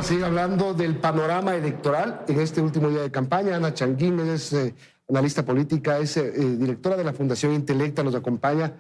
a seguir hablando del panorama electoral en este último día de campaña. Ana Changuín es analista política, es directora de la Fundación Intelecta, nos acompaña.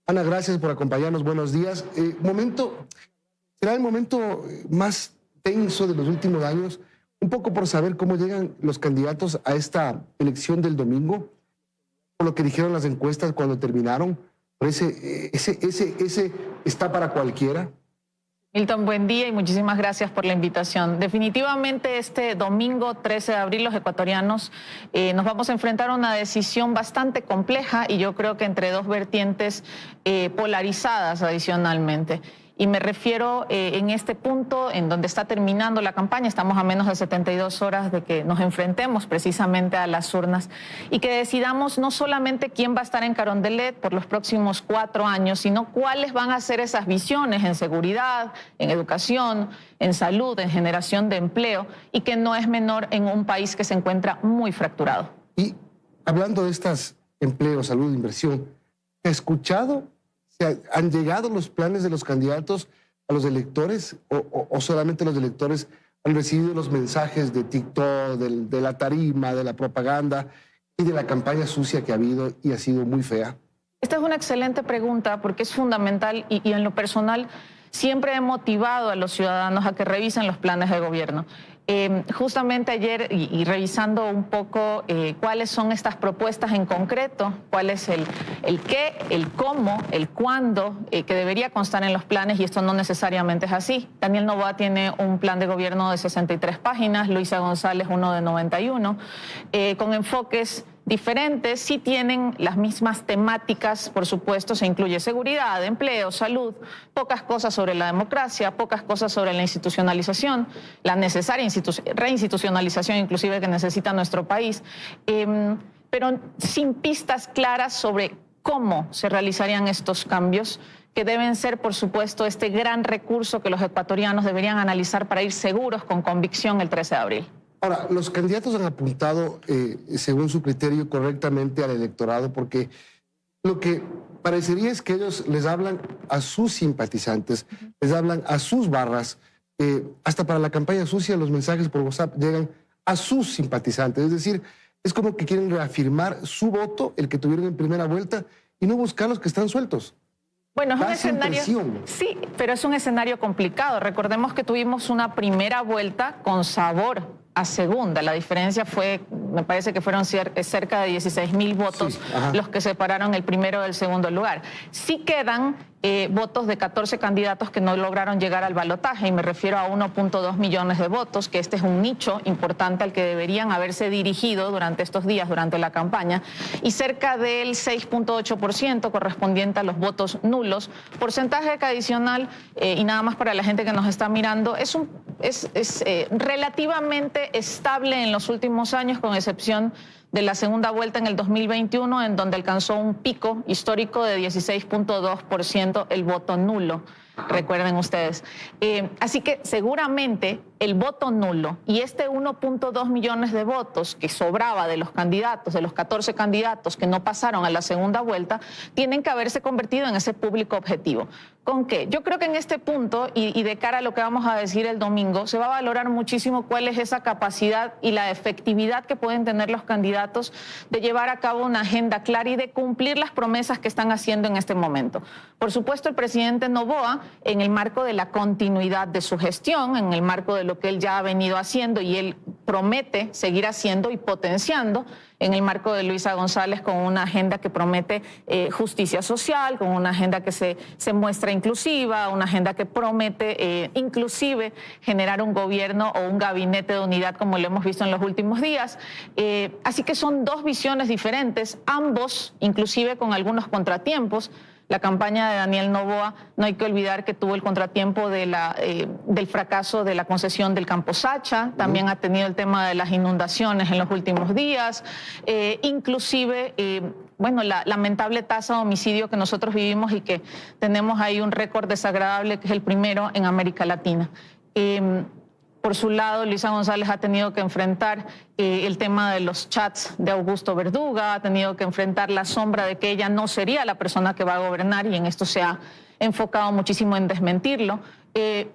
Ana, gracias por acompañarnos, buenos días. Será el momento más tenso de los últimos años, un poco por saber cómo llegan los candidatos a esta elección del domingo, por lo que dijeron las encuestas cuando terminaron, por ese está para cualquiera. Milton, buen día y muchísimas gracias por la invitación. Definitivamente este domingo 13 de abril los ecuatorianos nos vamos a enfrentar a una decisión bastante compleja y yo creo que entre dos vertientes polarizadas adicionalmente. Y me refiero en este punto en donde está terminando la campaña, estamos a menos de 72 horas de que nos enfrentemos precisamente a las urnas y que decidamos no solamente quién va a estar en Carondelet por los próximos 4 años, sino cuáles van a ser esas visiones en seguridad, en educación, en salud, en generación de empleo y que no es menor en un país que se encuentra muy fracturado. Y hablando de estos empleos, salud, inversión, ¿ha escuchado? ¿Han llegado los planes de los candidatos a los electores o solamente los electores han recibido los mensajes de TikTok, de la tarima, de la propaganda y de la campaña sucia que ha habido y ha sido muy fea? Esta es una excelente pregunta porque es fundamental y en lo personal siempre he motivado a los ciudadanos a que revisen los planes de gobierno. Justamente ayer y revisando un poco cuáles son estas propuestas en concreto, cuál es el qué, el cómo, el cuándo, que debería constar en los planes y esto no necesariamente es así. Daniel Noboa tiene un plan de gobierno de 63 páginas, Luisa González uno de 91, con enfoques diferentes, sí tienen las mismas temáticas, por supuesto, se incluye seguridad, empleo, salud, pocas cosas sobre la democracia, pocas cosas sobre la institucionalización, la necesaria reinstitucionalización inclusive que necesita nuestro país, pero sin pistas claras sobre cómo se realizarían estos cambios que deben ser, por supuesto, este gran recurso que los ecuatorianos deberían analizar para ir seguros con convicción el 13 de abril. Ahora, los candidatos han apuntado, según su criterio, correctamente al electorado, porque lo que parecería es que ellos les hablan a sus simpatizantes, les hablan a sus barras, hasta para la campaña sucia los mensajes por WhatsApp llegan a sus simpatizantes, es decir, es como que quieren reafirmar su voto, el que tuvieron en primera vuelta, y no buscar los que están sueltos. Bueno, es un escenario, sí, pero es un escenario complicado. Recordemos que tuvimos una primera vuelta con sabor a segunda. La diferencia fue, me parece que fueron cerca de 16.000 votos los que separaron el primero del segundo lugar. Sí quedan votos de 14 candidatos que no lograron llegar al balotaje y me refiero a 1.2 millones de votos, que este es un nicho importante al que deberían haberse dirigido durante estos días, durante la campaña, y cerca del 6.8% correspondiente a los votos nulos, porcentaje que adicional, y nada más para la gente que nos está mirando, es relativamente estable en los últimos años, con excepción de la segunda vuelta en el 2021, en donde alcanzó un pico histórico de 16.2% el voto nulo, recuerden ustedes. Así que seguramente el voto nulo y este 1.2 millones de votos que sobraba de los candidatos, de los 14 candidatos que no pasaron a la segunda vuelta, tienen que haberse convertido en ese público objetivo. ¿Con qué? Yo creo que en este punto, y de cara a lo que vamos a decir el domingo, se va a valorar muchísimo cuál es esa capacidad y la efectividad que pueden tener los candidatos de llevar a cabo una agenda clara y de cumplir las promesas que están haciendo en este momento. Por supuesto, el presidente Noboa, en el marco de la continuidad de su gestión, en el marco de lo que él ya ha venido haciendo y él promete seguir haciendo y potenciando, en el marco de Luisa González con una agenda que promete justicia social, con una agenda que se muestra inclusiva, una agenda que promete inclusive generar un gobierno o un gabinete de unidad como lo hemos visto en los últimos días. Así que son dos visiones diferentes, ambos inclusive con algunos contratiempos. La campaña de Daniel Noboa, no hay que olvidar que tuvo el contratiempo de del fracaso de la concesión del Campo Sacha, también ha tenido el tema de las inundaciones en los últimos días, inclusive, bueno, la lamentable tasa de homicidio que nosotros vivimos y que tenemos ahí un récord desagradable que es el primero en América Latina. Por su lado, Luisa González ha tenido que enfrentar el tema de los chats de Augusto Verduga, ha tenido que enfrentar la sombra de que ella no sería la persona que va a gobernar y en esto se ha enfocado muchísimo en desmentirlo.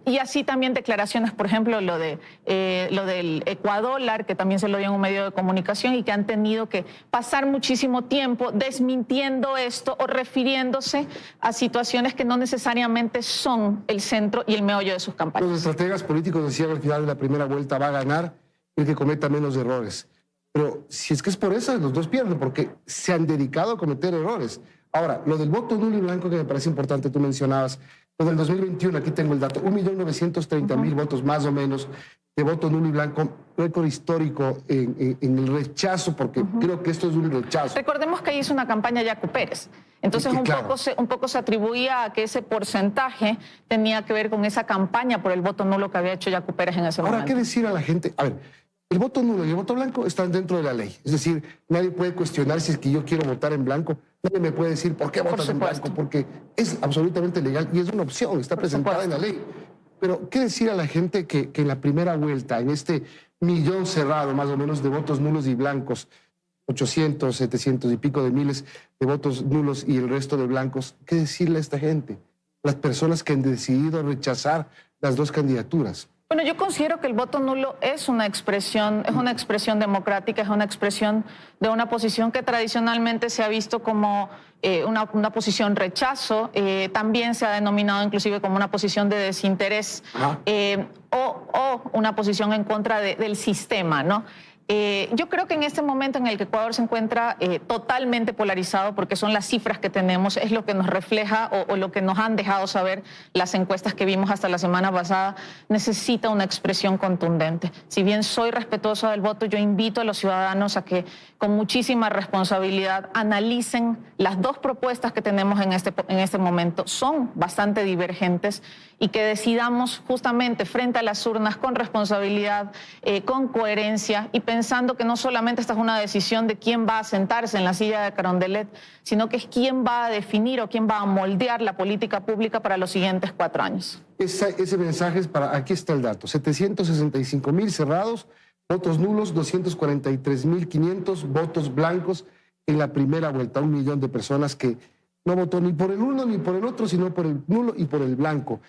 Y así también declaraciones, por ejemplo, lo del Ecuador, que también se lo dio en un medio de comunicación y que han tenido que pasar muchísimo tiempo desmintiendo esto o refiriéndose a situaciones que no necesariamente son el centro y el meollo de sus campañas. Los estrategas políticos decían al final de la primera vuelta va a ganar el que cometa menos errores. Pero si es que es por eso, los dos pierden, porque se han dedicado a cometer errores. Ahora, lo del voto nulo y blanco, que me parece importante, tú mencionabas, lo del 2021, aquí tengo el dato, 1.930.000 votos más o menos de voto nulo y blanco, récord histórico en el rechazo, porque creo que esto es un rechazo. Recordemos que ahí hizo una campaña Yacu Pérez, entonces un poco se atribuía a que ese porcentaje tenía que ver con esa campaña por el voto nulo que había hecho Yacu Pérez en ese momento. Ahora, ¿qué decir a la gente? A ver, el voto nulo y el voto blanco están dentro de la ley, es decir, nadie puede cuestionar si es que yo quiero votar en blanco. Nadie me puede decir por qué votas en blanco, porque es absolutamente legal y es una opción, está presentada en la ley. Pero, ¿qué decir a la gente que en la primera vuelta, en este millón cerrado más o menos de votos nulos y blancos, 800, 700 y pico de miles de votos nulos y el resto de blancos, qué decirle a esta gente? Las personas que han decidido rechazar las dos candidaturas. Bueno, yo considero que el voto nulo es una expresión democrática, es una expresión de una posición que tradicionalmente se ha visto como una posición rechazo, también se ha denominado inclusive como una posición de desinterés o una posición en contra del sistema, ¿no? Yo creo que en este momento en el que Ecuador se encuentra totalmente polarizado, porque son las cifras que tenemos, es lo que nos refleja o lo que nos han dejado saber las encuestas que vimos hasta la semana pasada, necesita una expresión contundente. Si bien soy respetuosa del voto, yo invito a los ciudadanos a que con muchísima responsabilidad analicen las dos propuestas que tenemos en este momento. Son bastante divergentes y que decidamos justamente frente a las urnas con responsabilidad, con coherencia y pensando que no solamente esta es una decisión de quién va a sentarse en la silla de Carondelet, sino que es quién va a definir o quién va a moldear la política pública para los siguientes 4 años. Ese mensaje es para, aquí está el dato, 765.000 cerrados, votos nulos, 243.500 votos blancos en la primera vuelta, 1 millón de personas que no votó ni por el uno ni por el otro, sino por el nulo y por el blanco.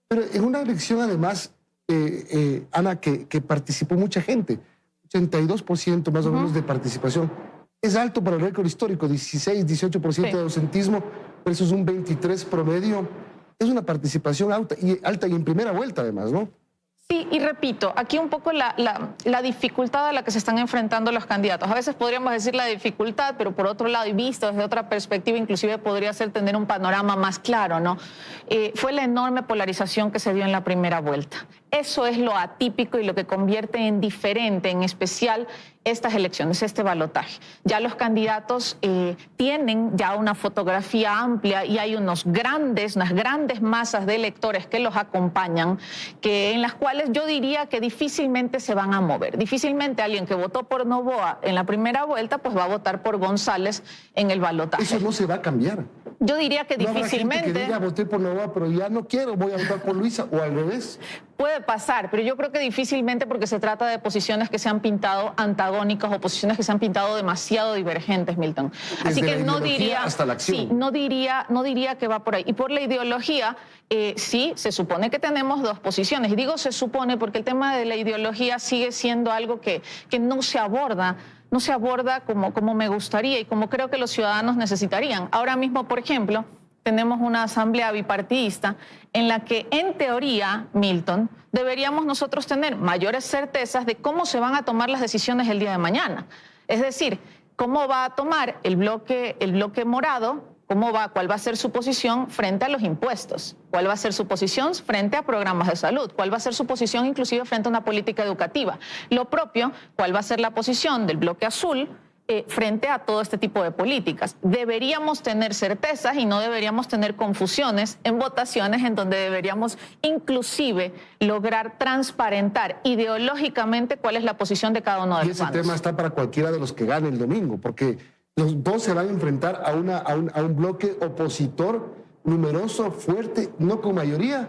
Pero en una elección además, Ana, que participó mucha gente, 82% más o menos de participación. Es alto para el récord histórico, 16, 18% de ausentismo versus un 23 promedio. Es una participación alta y en primera vuelta además, ¿no? Sí, y repito, aquí un poco la dificultad a la que se están enfrentando los candidatos. A veces podríamos decir la dificultad, pero por otro lado y visto desde otra perspectiva, inclusive podría ser tener un panorama más claro, ¿no? Fue la enorme polarización que se dio en la primera vuelta. Eso es lo atípico y lo que convierte en diferente, en especial, estas elecciones, este balotaje. Ya los candidatos tienen ya una fotografía amplia y hay unas grandes masas de electores que los acompañan, en las cuales yo diría que difícilmente se van a mover. Difícilmente alguien que votó por Noboa en la primera vuelta, pues va a votar por González en el balotaje. Eso no se va a cambiar. Yo diría que difícilmente. Habrá gente que diga, voté por Noboa, pero ya no quiero, voy a votar por Luisa, o al revés. Puede pasar, pero yo creo que difícilmente, porque se trata de posiciones que se han pintado antagónicas o posiciones que se han pintado demasiado divergentes, Milton. Así que no diría, hasta la acción. Sí, no diría que va por ahí. Y por la ideología, sí, se supone que tenemos dos posiciones. Y digo se supone porque el tema de la ideología sigue siendo algo que no se aborda. No se aborda como me gustaría y como creo que los ciudadanos necesitarían. Ahora mismo, por ejemplo, tenemos una asamblea bipartidista en la que, en teoría, Milton, deberíamos nosotros tener mayores certezas de cómo se van a tomar las decisiones el día de mañana. Es decir, cómo va a tomar el bloque morado, cuál va a ser su posición frente a los impuestos, cuál va a ser su posición frente a programas de salud, cuál va a ser su posición inclusive frente a una política educativa. Lo propio, cuál va a ser la posición del bloque azul frente a todo este tipo de políticas. Deberíamos tener certezas y no deberíamos tener confusiones en votaciones en donde deberíamos inclusive lograr transparentar ideológicamente cuál es la posición de cada uno de los bandos. Y ese tema está para cualquiera de los que gane el domingo, porque los dos se van a enfrentar a un bloque opositor numeroso, fuerte, no con mayoría,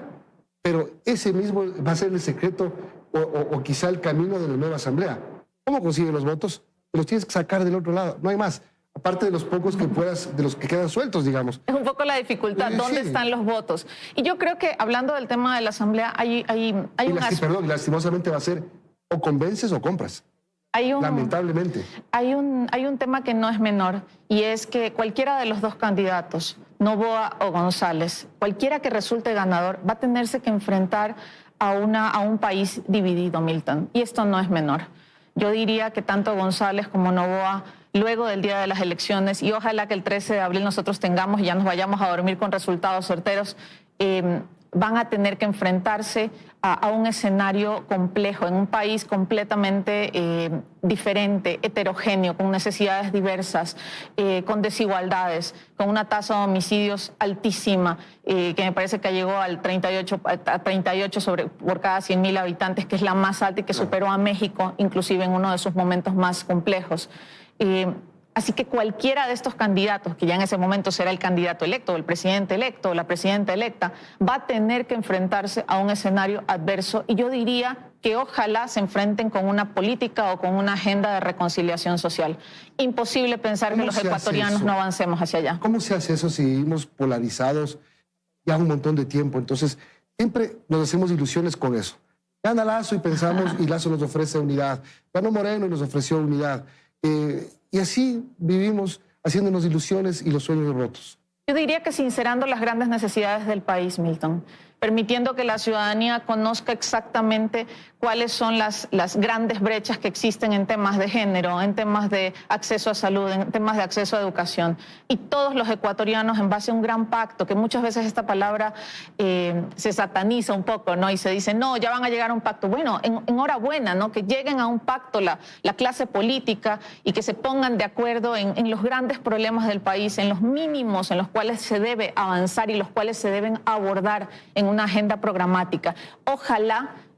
pero ese mismo va a ser el secreto o quizá el camino de la nueva asamblea. ¿Cómo consigue los votos? Los tienes que sacar del otro lado, no hay más. aparte de los pocos que puedas, de los que quedan sueltos, digamos. Es un poco la dificultad, ¿dónde están los votos? Y yo creo que, hablando del tema de la Asamblea, hay Perdón, lastimosamente va a ser o convences o compras. Lamentablemente. Hay un tema que no es menor, y es que cualquiera de los dos candidatos, Noboa o González, cualquiera que resulte ganador, va a tenerse que enfrentar a un país dividido, Milton, y esto no es menor. Yo diría que tanto González como Noboa, luego del día de las elecciones, y ojalá que el 13 de abril nosotros tengamos y ya nos vayamos a dormir con resultados certeros, van a tener que enfrentarse a un escenario complejo, en un país completamente diferente, heterogéneo, con necesidades diversas, con desigualdades, con una tasa de homicidios altísima, que me parece que llegó al 38 por cada 100.000 habitantes, que es la más alta y que superó a México, inclusive en uno de sus momentos más complejos. Así que cualquiera de estos candidatos, que ya en ese momento será el candidato electo, o el presidente electo, o la presidenta electa, va a tener que enfrentarse a un escenario adverso. Y yo diría que ojalá se enfrenten con una política o con una agenda de reconciliación social. Imposible pensar que los ecuatorianos no avancemos hacia allá. ¿Cómo se hace eso si vivimos polarizados ya un montón de tiempo? Entonces, siempre nos hacemos ilusiones con eso. Gana Lazo y pensamos, y Lazo nos ofrece unidad. Ganó Moreno y nos ofreció unidad. Y así vivimos haciéndonos ilusiones y los sueños rotos. Yo diría que sincerando las grandes necesidades del país, Milton, permitiendo que la ciudadanía conozca exactamente cuáles son las grandes brechas que existen en temas de género, en temas de acceso a salud, en temas de acceso a educación. Y todos los ecuatorianos, en base a un gran pacto, que muchas veces esta palabra se sataniza un poco, ¿no? Y se dice, no, ya van a llegar a un pacto. Bueno, enhorabuena, ¿no? Que lleguen a un pacto la clase política y que se pongan de acuerdo en los grandes problemas del país, en los mínimos en los cuales se debe avanzar y los cuales se deben abordar en una agenda programática.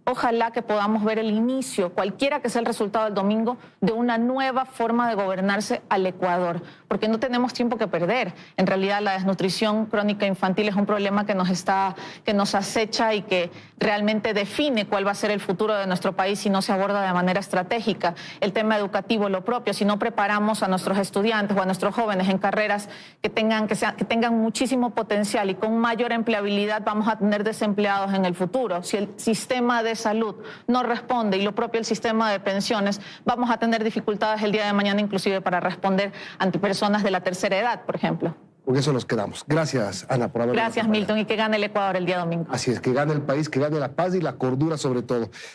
Ojalá que podamos ver el inicio, cualquiera que sea el resultado del domingo, de una nueva forma de gobernarse al Ecuador, porque no tenemos tiempo que perder. En realidad, la desnutrición crónica infantil es un problema que nos acecha y que realmente define cuál va a ser el futuro de nuestro país si no se aborda de manera estratégica. El tema educativo, lo propio, si no preparamos a nuestros estudiantes o a nuestros jóvenes en carreras que tengan muchísimo potencial y con mayor empleabilidad, vamos a tener desempleados en el futuro. Si el sistema de salud no responde y lo propio el sistema de pensiones, vamos a tener dificultades el día de mañana inclusive para responder ante personas de la tercera edad, por ejemplo. Con eso nos quedamos. Gracias, Ana, por haber venido. Gracias, Milton, y que gane el Ecuador el día domingo. Así es, que gane el país, que gane la paz y la cordura sobre todo.